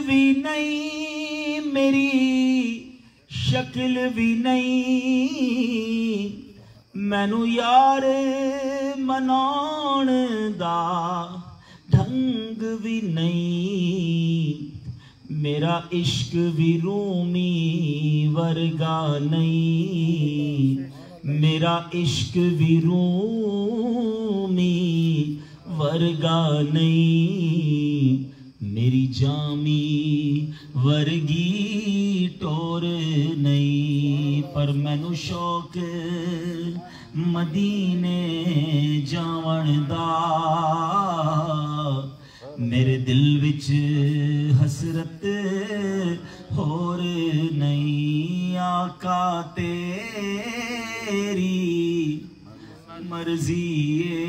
भी नहीं मेरी शक्ल भी नहीं, मैनू यार मनाउण दा ढंग भी नहीं, मेरा इश्क भी रूमी वर्गा नहीं, मेरा इश्क भी रूमी वर्गा नहीं, मेरी जामी वर्गी टोर नहीं। पर मैनू शौक मदीने जावण दा, मेरे दिल विच हसरत होर नहीं। आका तेरी मर्जी है,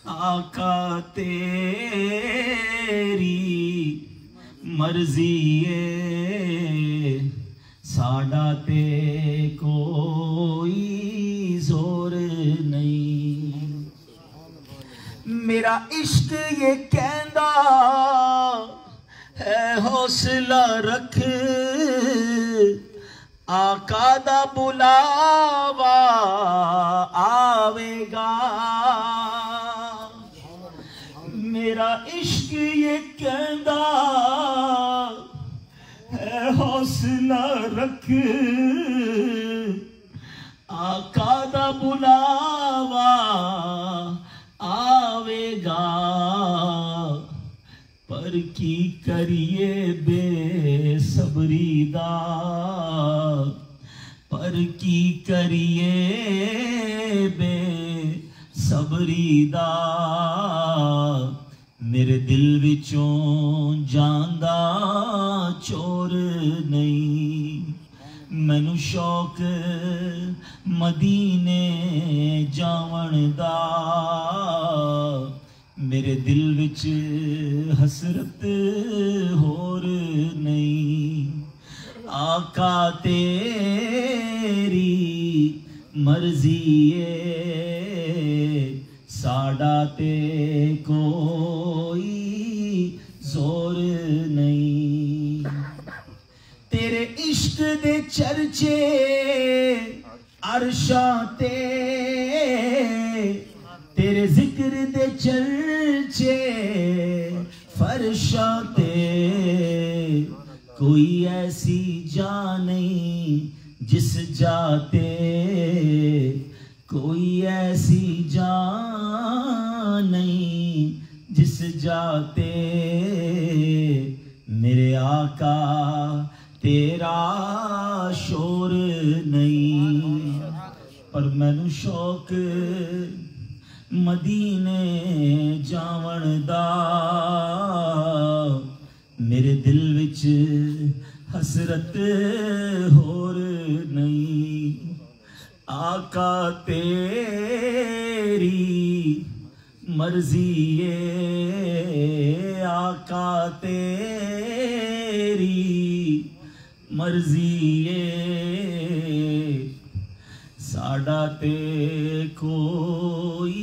आका तेरी मर्जी है, साडा ते कोई जोर नहीं। मेरा इश्क ये कहंदा है हौसला रख, आका दा बुलावा आवेगा। मेरा इश्क ये कहंदा है हौसला रख, आका दा बुलावा आवेगा। पर की करिए बेसबरी दा, पर की करिए बेसबरी दा, मेरे दिल विचों जांदा चोर नहीं। मैनू शौक मदीने जावण दा, मेरे दिल विच हसरत होर नहीं। आका तेरी मर्जी है, साडा ते कोई जोर नहीं। तेरे इश्क दे चर्चे अरशां ते, तेरे जिक्र दे चर्चे फरशां ते, कोई ऐसी जा नहीं जिस जाते, कोई ऐसी जा नहीं जिस जाते, मेरे आका तेरा शोर नहीं। पर मैनू शौक मदीने जावण दा, मेरे दिल विच हसरत होर नहीं। आका तेरी मर्जी है, आका तेरी मर्जी है, साडा ते कोई